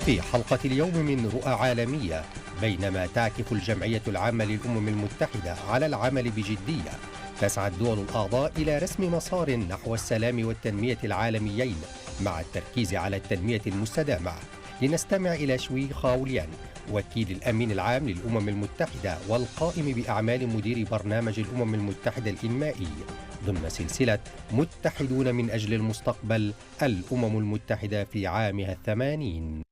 في حلقة اليوم من رؤى عالمية، بينما تعكف الجمعية العامة للأمم المتحدة على العمل بجدية، تسعى الدول الأعضاء إلى رسم مسار نحو السلام والتنمية العالميين مع التركيز على التنمية المستدامة. لنستمع إلى شوي خاوليان، وكيل الأمين العام للأمم المتحدة والقائم بأعمال مدير برنامج الأمم المتحدة الإنمائي ضمن سلسلة متحدون من أجل المستقبل، الأمم المتحدة في عامها 80.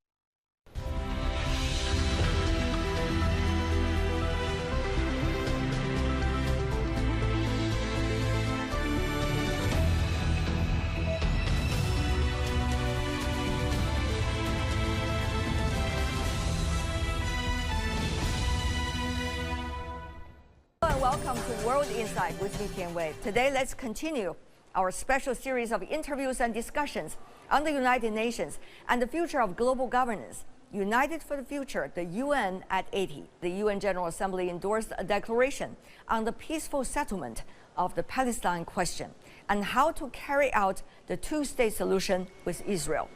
Welcome to World Insight with me, Tian Wei. Today, let's continue our special series of interviews and discussions on the United Nations and the future of global governance. United for the Future, the UN at 80. The UN General Assembly endorsed a declaration on the peaceful settlement of the Palestine question and how to carry out the two-state solution with Israel.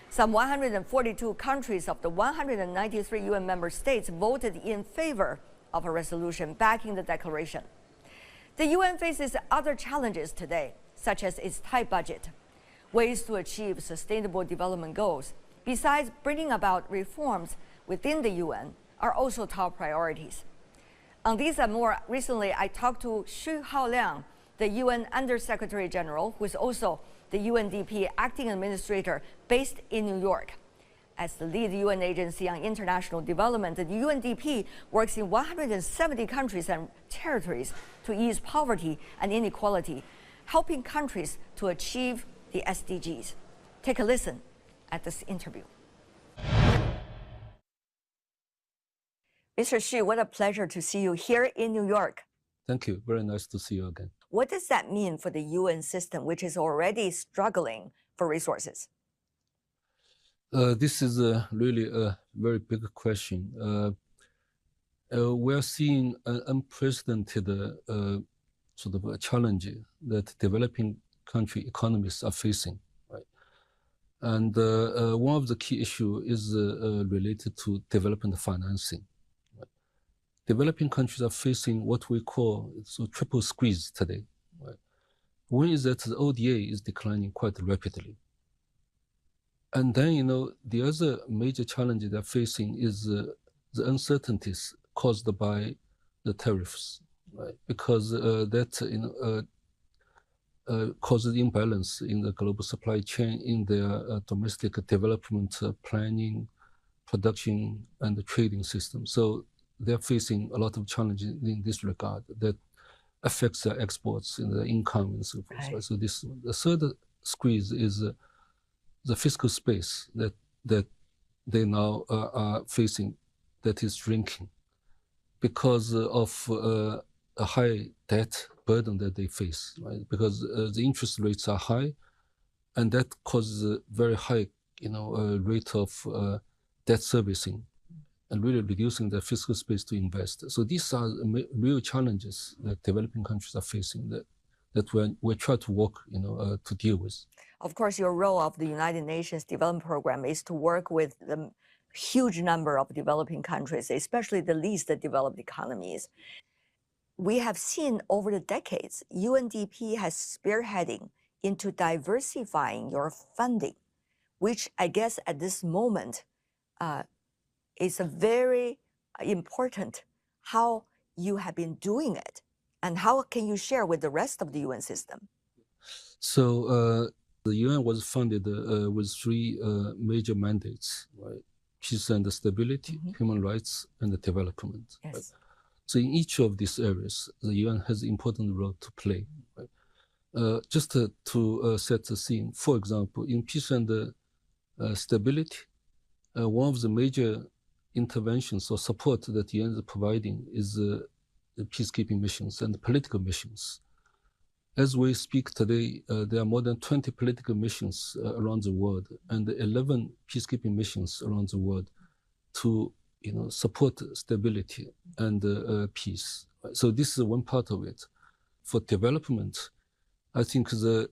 Some 142 countries of the 193 UN member states voted in favor of a resolution backing the declaration. The UN faces other challenges today, such as its tight budget. Ways to achieve sustainable development goals, besides bringing about reforms within the UN, are also top priorities. On these and more, recently I talked to Xu Haoliang, the UN Under-Secretary General, who is also the UNDP acting administrator based in New York. As the lead UN agency on international development, the UNDP works in 170 countries and territories to ease poverty and inequality, helping countries to achieve the SDGs. Take a listen at this interview. Mr. Xu, what a pleasure to see you here in New York. Thank you. Very nice to see you again. What does that mean for the UN system, which is already struggling for resources? This is really a very big question. We're seeing an unprecedented sort of a challenge that developing country economies are facing, right? And one of the key issues is related to development financing. Right? Developing countries are facing what we call triple squeeze today. Right? One is that the ODA is declining quite rapidly. And then, the other major challenge they're facing is the uncertainties caused by the tariffs, right? Because that, causes imbalance in the global supply chain, in their domestic development planning, production, and the trading system. So they're facing a lot of challenges in this regard that affects their exports and their income and so forth. Right. So the third squeeze is the fiscal space that they now are facing, that is shrinking because of a high debt burden that they face, right? Because the interest rates are high, and that causes a very high, rate of debt servicing, and really reducing their fiscal space to invest. So these are real challenges that developing countries are facing that we're trying to work, to deal with. Of course, your role of the United Nations Development Program is to work with the huge number of developing countries, especially the least developed economies. We have seen over the decades, UNDP has spearheading into diversifying your funding, which I guess at this moment is a very important how you have been doing it, and how can you share with the rest of the UN system? So the UN was funded with three major mandates, right? Peace and stability, human rights, and development. Yes. Right? So in each of these areas, the UN has an important role to play. Right? Just to set the scene, for example, in peace and stability, one of the major interventions or support that the UN is providing is the peacekeeping missions and the political missions. As we speak today, there are more than 20 political missions around the world and 11 peacekeeping missions around the world to support stability and peace. So this is one part of it. For development, I think the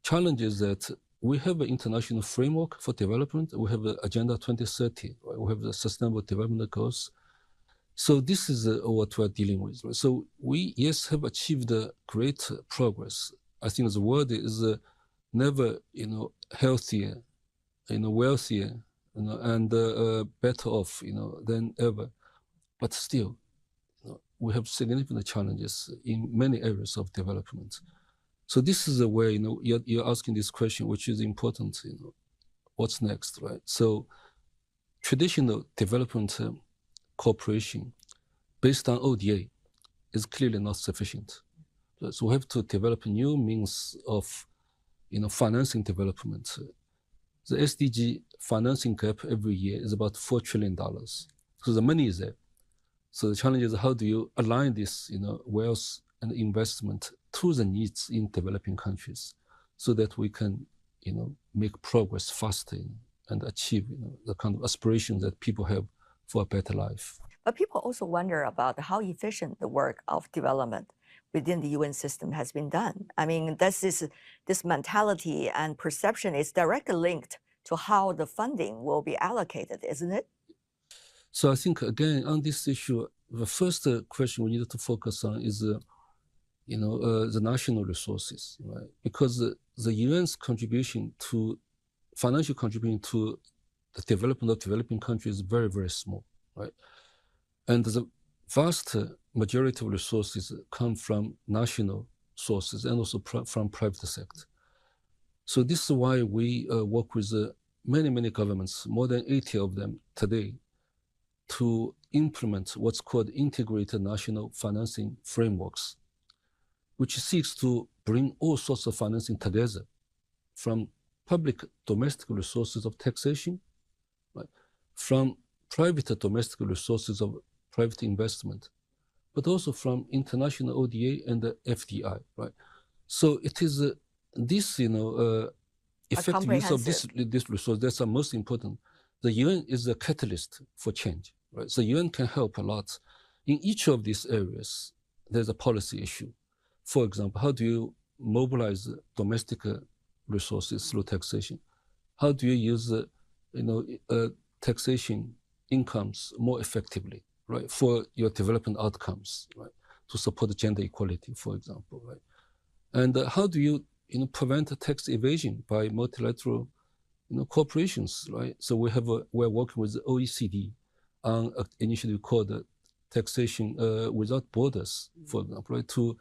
challenge is that we have an international framework for development. We have the Agenda 2030. Right? We have the Sustainable Development Goals. So this is what we're dealing with. Right? So we, yes, have achieved great progress. I think the world is never, healthier, wealthier, and better off, than ever. But still, we have significant challenges in many areas of development. So this is the way, you're asking this question, which is important, what's next, right? So traditional development cooperation based on ODA is clearly not sufficient. So we have to develop new means of, financing development. The SDG financing gap every year is about $4 trillion. So the money is there. So the challenge is, how do you align this, wealth and investment to the needs in developing countries, so that we can, make progress faster and achieve, the kind of aspirations that people have for a better life. But people also wonder about how efficient the work of development within the UN system has been done. I mean, this mentality and perception is directly linked to how the funding will be allocated, isn't it? So I think, again, on this issue, the first question we need to focus on is, the national resources, right? Because the UN's contribution to, financial contribution to the development of developing countries is very, very small, right? And the vast majority of resources come from national sources and also from private sector. So this is why we work with many, many governments, more than 80 of them today, to implement what's called integrated national financing frameworks, which seeks to bring all sorts of financing together, from public domestic resources of taxation, right, from private domestic resources of private investment, but also from international ODA and the FDI, right? So it is this, effective use of this resource that's the most important. The UN is a catalyst for change, right? So UN can help a lot. In each of these areas, there's a policy issue. For example, how do you mobilize domestic resources through taxation? How do you use, taxation incomes more effectively, right, for your development outcomes, right, to support gender equality, for example, right? And how do you, prevent tax evasion by multilateral, corporations, right? So we're working with the OECD on an initiative called Taxation Without Borders, for example, right, to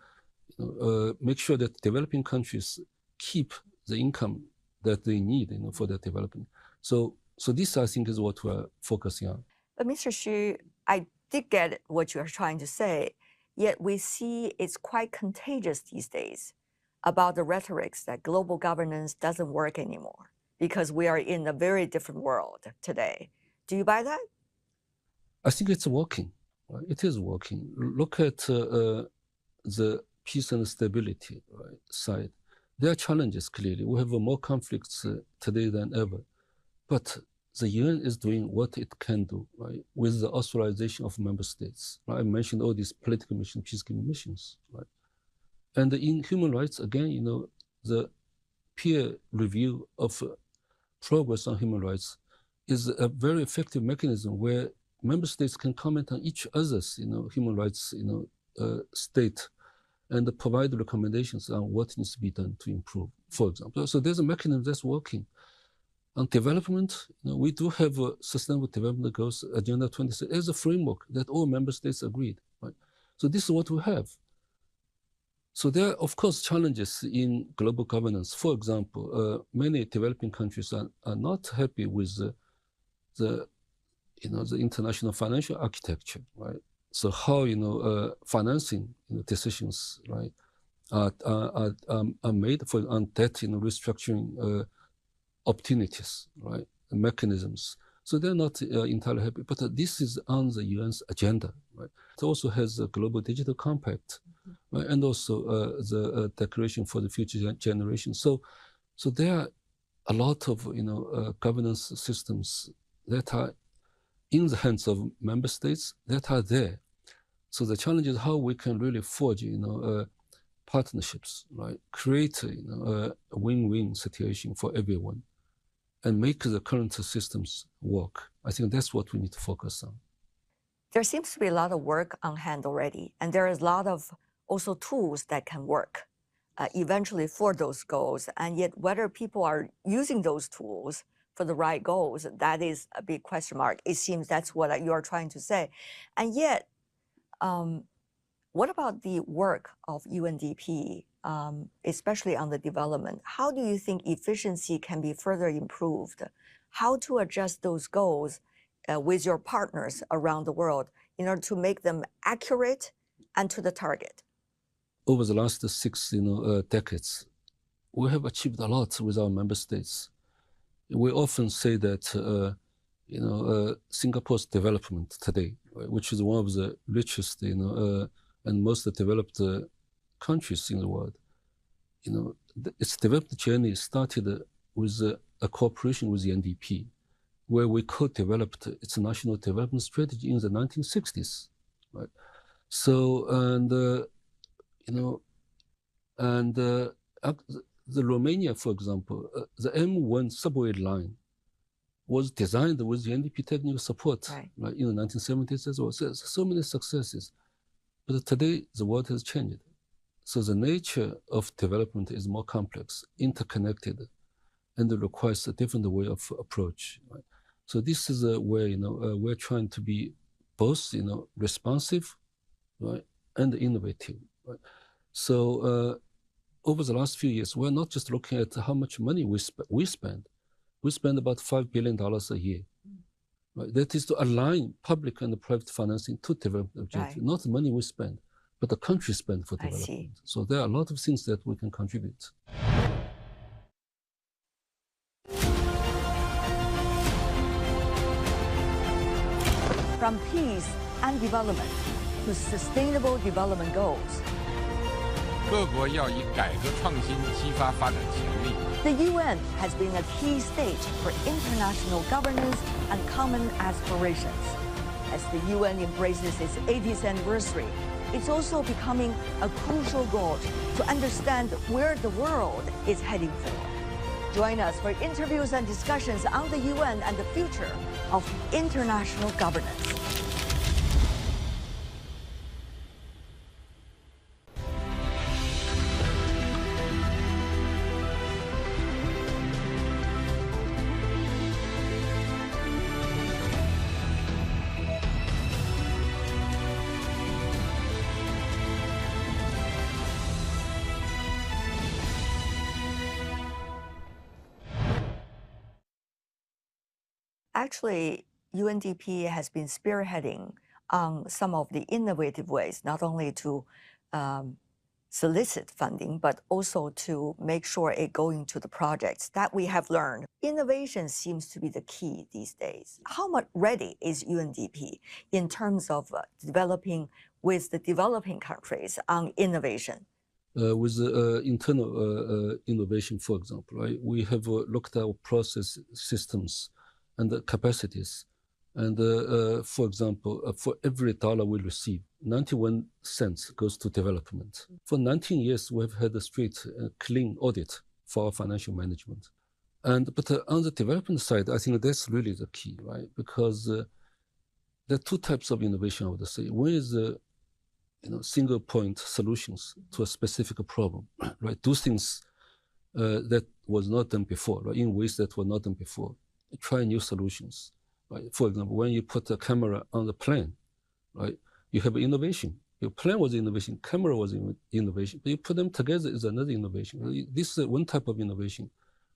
make sure that developing countries keep the income that they need, for their development. So this, I think, is what we're focusing on. But Mr. Xu, I did get what you're trying to say, yet we see it's quite contagious these days about the rhetorics that global governance doesn't work anymore because we are in a very different world today. Do you buy that? I think it's working. Right? It is working. Look at the peace and stability, right, side. There are challenges, clearly. We have more conflicts today than ever. But the UN is doing what it can do, right, with the authorization of member states. Right? I mentioned all these political missions, peacekeeping missions, right? And in human rights, again, the peer review of progress on human rights is a very effective mechanism where member states can comment on each other's, human rights, state, and provide recommendations on what needs to be done to improve, for example. So there's a mechanism that's working. On development, we do have a Sustainable Development Goals, Agenda 2030, as a framework that all member states agreed, right? So this is what we have. So there are, of course, challenges in global governance. For example, many developing countries are not happy with the international financial architecture, right? So how, financing decisions, right, are made on debt, restructuring opportunities, right, mechanisms. So they're not entirely happy, but this is on the UN's agenda, right? It also has a Global Digital Compact, right? And also the Declaration for the Future Generation. So there are a lot of, governance systems that are in the hands of member states that are there. So the challenge is how we can really forge, partnerships, right? Create a win-win situation for everyone and make the current systems work. I think that's what we need to focus on. There seems to be a lot of work on hand already, and there is a lot of also tools that can work eventually for those goals. And yet whether people are using those tools for the right goals, that is a big question mark. It seems that's what you're trying to say. And yet, what about the work of UNDP, especially on the development? How do you think efficiency can be further improved? How to adjust those goals with your partners around the world in order to make them accurate and to the target? Over the last 6 decades, we have achieved a lot with our member states. We often say that Singapore's development today, which is one of the richest and most developed countries in the world, its development journey started with a cooperation with the NDP, where we co-developed its national development strategy in the 1960s, right? So, the Romania, for example, the M1 subway line was designed with the NDP technical support, right, in the 1970s as well. So many successes. But today, the world has changed. So the nature of development is more complex, interconnected, and it requires a different way of approach. Right? So this is where we're trying to be both responsive, right, and innovative. Right? So over the last few years, we're not just looking at how much money we spend. We spend about $5 billion a year. Right? That is to align public and private financing to development objectives, right. Not the money we spend, but the country spend for development. So there are a lot of things that we can contribute. From peace and development to sustainable development goals, 各国要以改革创新激发发展潜力。 The UN has been a key stage for international governance and common aspirations. As the UN embraces its 80th anniversary, it's also becoming a crucial goal to understand where the world is heading for. Join us for interviews and discussions on the UN and the future of international governance. Actually, UNDP has been spearheading on some of the innovative ways, not only to solicit funding, but also to make sure it going to the projects that we have learned. Innovation seems to be the key these days. How much ready is UNDP in terms of developing with the developing countries on innovation? With internal innovation, for example, right? We have looked at our process systems and the capacities. And for example, for every dollar we receive, 91 cents goes to development. For 19 years, we've had a straight, clean audit for our financial management. But on the development side, I think that's really the key, right? Because there are two types of innovation, I would say. One is single point solutions to a specific problem, right? Do things that was not done before, right? In ways that were not done before. Try new solutions, right? For example, when you put a camera on the plane, right? You have innovation. Your plane was innovation, camera was innovation, but you put them together is another innovation. This is one type of innovation.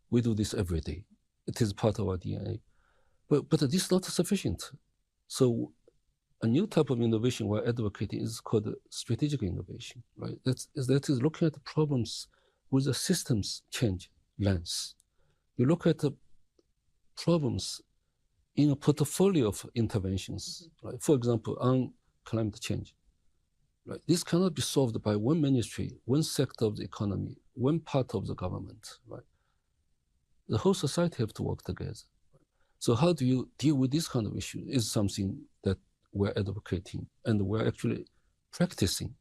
We do this every day. It is part of our DNA. But this is not sufficient. So a new type of innovation we're advocating is called strategic innovation, right? That is looking at the problems with a systems change lens. You look at the problems in a portfolio of interventions, right? For example, on climate change, right? This cannot be solved by one ministry, one sector of the economy, one part of the government, right? The whole society have to work together. So how do you deal with this kind of issue is something that we're advocating and we're actually practicing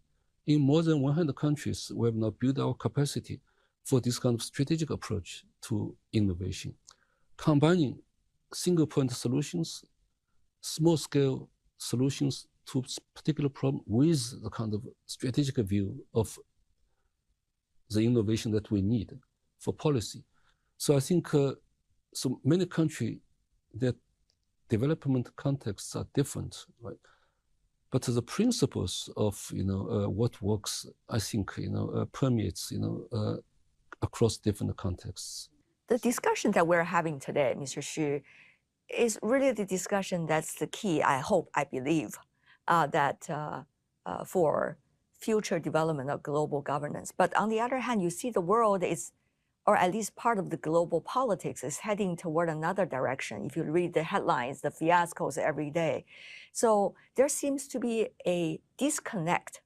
In more than 100 countries, we have now built our capacity for this kind of strategic approach to innovation, combining single-point solutions, small-scale solutions to particular problem with the kind of strategic view of the innovation that we need for policy. So I think so many countries, their development contexts are different, right? But the principles of what works, I think permeates across different contexts. The discussion that we're having today, Mr. Xu, is really the discussion that's the key, I hope, I believe, that for future development of global governance. But on the other hand, you see the world is, or at least part of the global politics is heading toward another direction. If you read the headlines, the fiascos every day. So there seems to be a disconnect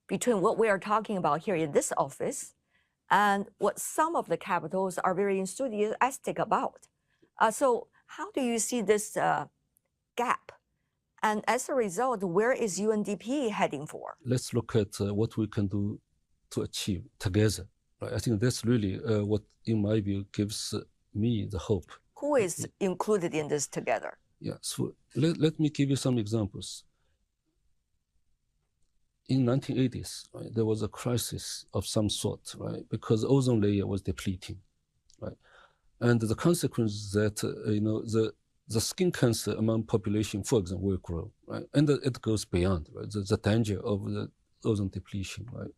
between what we are talking about here in this office and what some of the capitals are very enthusiastic about. So how do you see this gap? And as a result, where is UNDP heading for? Let's look at what we can do to achieve together. Right? I think that's really what, in my view, gives me the hope. Who is included in this together? Yeah, so let me give you some examples. In 1980s, right, there was a crisis of some sort, right, because the ozone layer was depleting, right, and the consequence is that the skin cancer among population, for example, will grow, right, and it goes beyond, right, the danger of the ozone depletion, right.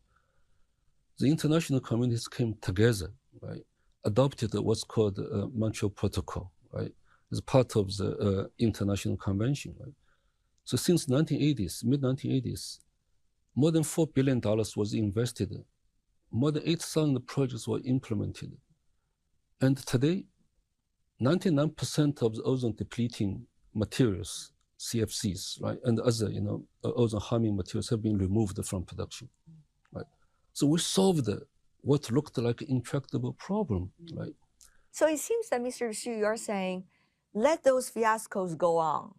The international communities came together, right, adopted what's called the Montreal Protocol, right, as part of the international convention, right. So since 1980s, mid-1980s, more than $4 billion was invested. More than 8,000 projects were implemented. And today, 99% of the ozone depleting materials, CFCs, right, and other ozone harming materials have been removed from production, right? So we solved what looked like an intractable problem, right? So it seems that, Mr. Xu, you're saying, let those fiascos go on,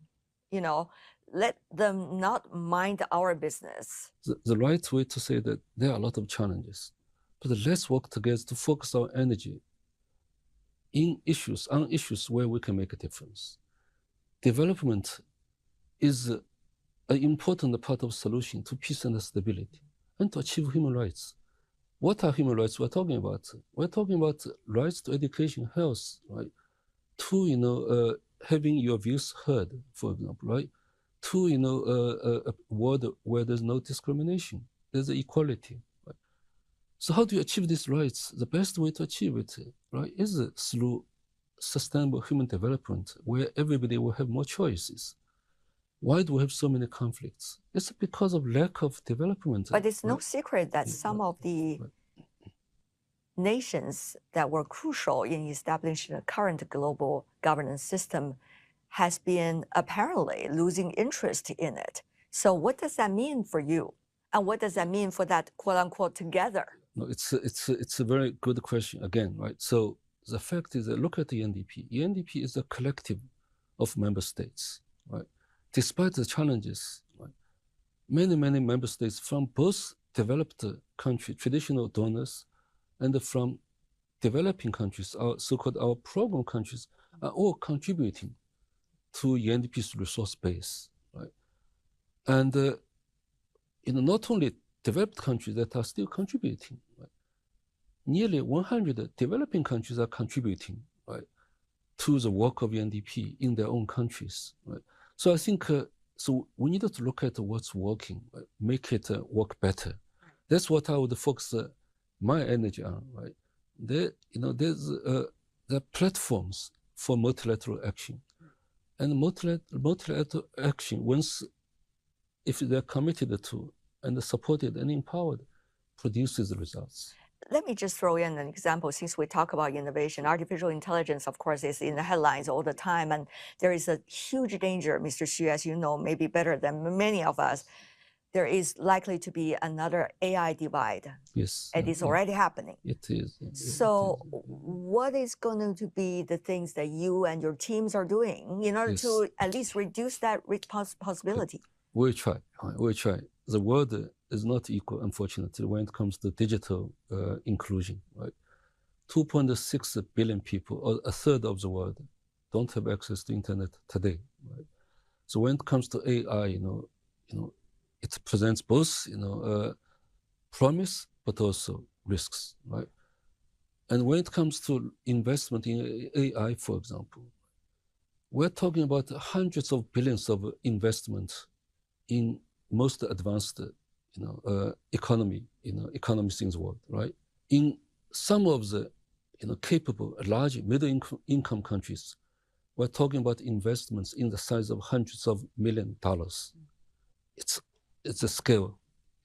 let them not mind our business. The right way to say that there are a lot of challenges, but let's work together to focus our energy on issues where we can make a difference. Development is an important part of the solution to peace and stability and to achieve human rights. What are human rights we're talking about? We're talking about rights to education, health, right? To, having your views heard, for example, right? To, a world where there's no discrimination, there's equality, right? So how do you achieve these rights? The best way to achieve it, right, is through sustainable human development, where everybody will have more choices. Why do we have so many conflicts? It's because of lack of development. But it's no secret that some of the nations that were crucial in establishing the current global governance system has been apparently losing interest in it. So what does that mean for you? And what does that mean for that quote unquote together? No, it's a very good question again, right? So the fact is that look at the UNDP. UNDP is a collective of member states, right? Despite the challenges, right, many member states from both developed countries, traditional donors, and from developing countries, our so-called our program countries, are all contributing to UNDP's resource base, right? And not only developed countries that are still contributing, right? Nearly 100 developing countries are contributing, right, to the work of UNDP in their own countries, right? So I think so we need to look at what's working, right? Make it work better. That's what I would focus my energy on, right? There's there are platforms for multilateral action. And multilateral action, once, if they're committed to and supported and empowered, produces results. Let me just throw in an example since we talk about innovation. Artificial intelligence, of course, is in the headlines all the time. And there is a huge danger, Mr. Xu, as you know, maybe better than many of us. There is likely to be another AI divide. Yes. It is already happening. It is. So what is going to be the things that you and your teams are doing in order to at least reduce that possibility? We try. We try. The world is not equal, unfortunately, when it comes to digital inclusion. Right, 2.6 billion people, or a third of the world, don't have access to internet today. Right, so when it comes to AI, it presents both, promise but also risks. Right, and when it comes to investment in AI, for example, we're talking about hundreds of billions of investment in most advanced, economies in the world, right? In some of the, capable, large middle-income countries, we're talking about investments in the size of hundreds of $millions. It's a scale,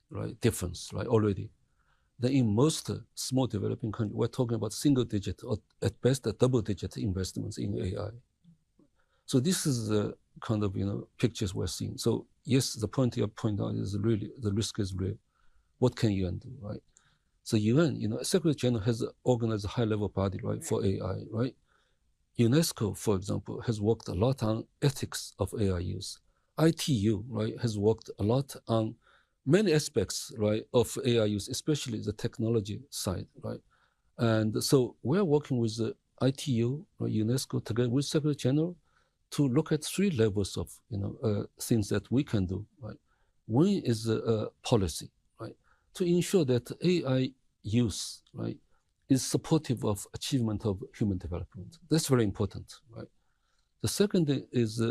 right? Difference, right? Already. Then in most small developing countries, we're talking about single-digit or at best a double-digit investments in AI. So this is the kind of pictures we're seeing. So yes, the point you point out is really the risk is real. What can UN do, right? So UN, Secretary General has organized a high-level body, right, for AI, right? UNESCO, for example, has worked a lot on ethics of AI use. ITU, right, has worked a lot on many aspects, right, of AI use, especially the technology side, right? And so we're working with the ITU, right, UNESCO, together with Secretary General, to look at 3 levels of things that we can do. Right, one is policy, right, to ensure that AI use, right, is supportive of achievement of human development. That's very important, right. The second is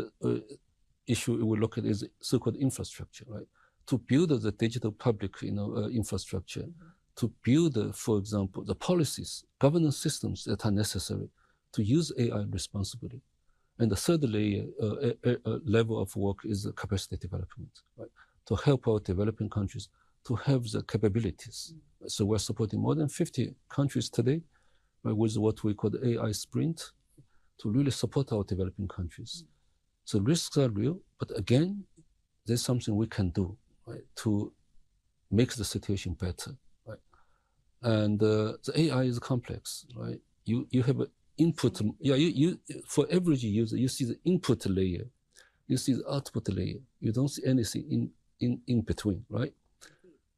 issue we look at is so-called infrastructure, right, to build the digital public infrastructure, to build, for example, the policies, governance systems that are necessary to use AI responsibly. And the third layer, level of work is capacity development, right? To help our developing countries to have the capabilities. So we're supporting more than 50 countries today, right, with what we call the AI sprint to really support our developing countries. So risks are real, but again, there's something we can do, right, to make the situation better, right? And the AI is complex, right? You have a input, you for average user, you see the input layer, you see the output layer, you don't see anything in between, right?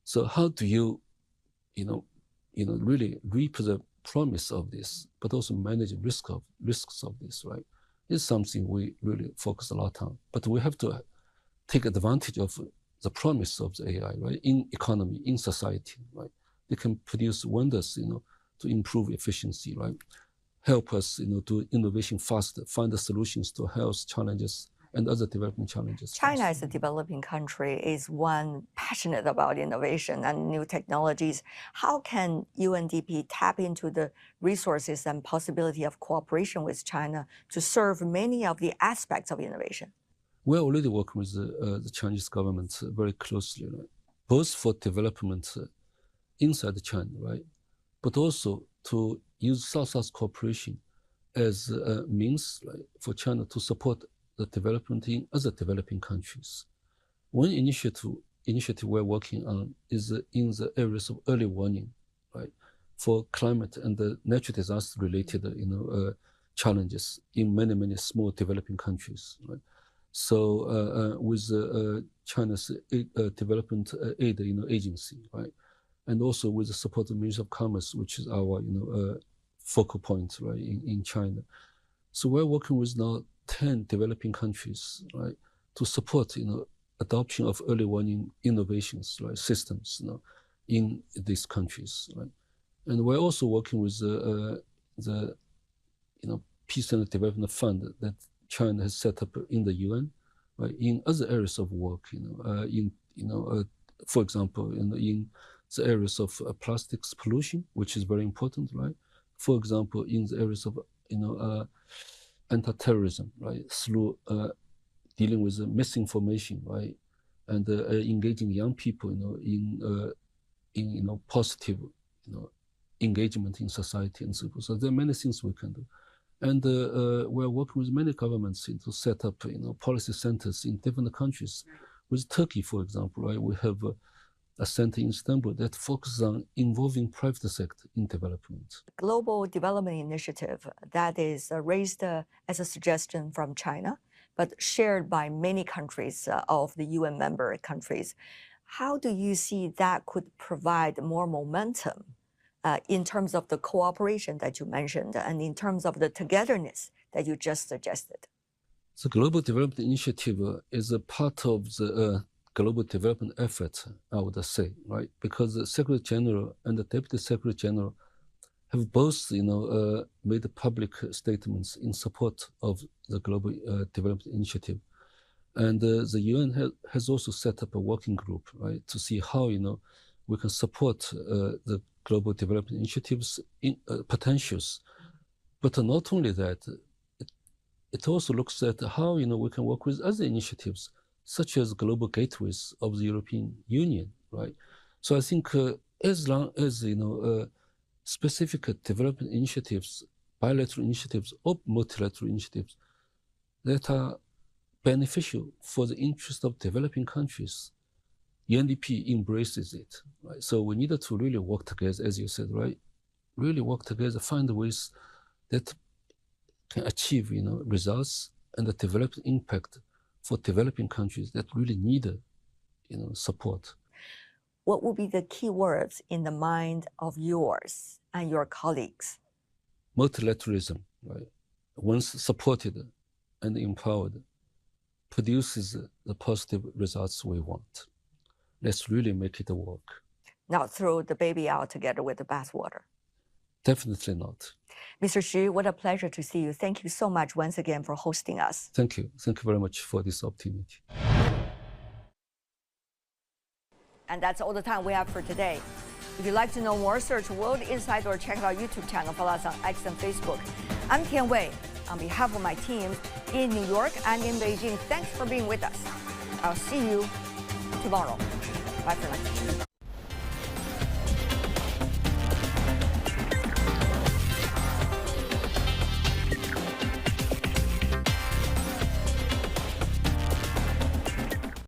So how do you, really reap the promise of this, but also manage risks of this, right? It's something we really focus a lot on. But we have to take advantage of the promise of the AI, right? In economy, in society, right? They can produce wonders, to improve efficiency, right? Help us, do innovation faster, find the solutions to health challenges and other development challenges. China, as a developing country, is one passionate about innovation and new technologies. How can UNDP tap into the resources and possibility of cooperation with China to serve many of the aspects of innovation? We're already working with the Chinese government very closely, right? Both for development inside China, right? But also to use South-South cooperation as a means, right, for China to support the development in other developing countries. One initiative we're working on is in the areas of early warning, right, for climate and the natural disaster-related, challenges in many small developing countries, right? So with China's development aid, agency, right, and also with the support of the Ministry of Commerce, which is our, focal point, right, in China. So we're working with now 10 developing countries, right, to support, adoption of early warning innovations, right, systems, in these countries, right. And we're also working with the Peace and Development Fund that China has set up in the UN, right, in other areas of work, for example, in the areas of plastics pollution, which is very important, right? For example, in the areas of, anti-terrorism, right, through dealing with misinformation, right, and engaging young people, in positive, engagement in society and so forth. So there are many things we can do. And we're working with many governments to set up, policy centers in different countries. With Turkey, for example, right, we have a center in Istanbul that focuses on involving private sector in development. Global Development Initiative that is raised as a suggestion from China, but shared by many countries of the UN member countries. How do you see that could provide more momentum in terms of the cooperation that you mentioned and in terms of the togetherness that you just suggested? The Global Development Initiative is a part of the global development effort, I would say, right? Because the Secretary General and the Deputy Secretary General have both, made public statements in support of the Global Development Initiative. And the UN has also set up a working group, right, to see how, we can support the Global Development Initiative's potentials. But not only that, it also looks at how, we can work with other initiatives, such as global gateways of the European Union, right? So I think as long as, specific development initiatives, bilateral initiatives, or multilateral initiatives that are beneficial for the interest of developing countries, UNDP embraces it, right? So we needed to really work together, as you said, right? Really work together, find ways that can achieve, results and the development impact for developing countries that really need, support. What would be the key words in the mind of yours and your colleagues? Multilateralism, right? Once supported and empowered, produces the positive results we want. Let's really make it work. Not throw the baby out together with the bathwater. Definitely not. Mr. Xu, what a pleasure to see you. Thank you so much once again for hosting us. Thank you. Thank you very much for this opportunity. And that's all the time we have for today. If you'd like to know more, search World Insight or check out our YouTube channel. Follow us on X and Facebook. I'm Tian Wei. On behalf of my teams in New York and in Beijing, thanks for being with us. I'll see you tomorrow. Bye for now.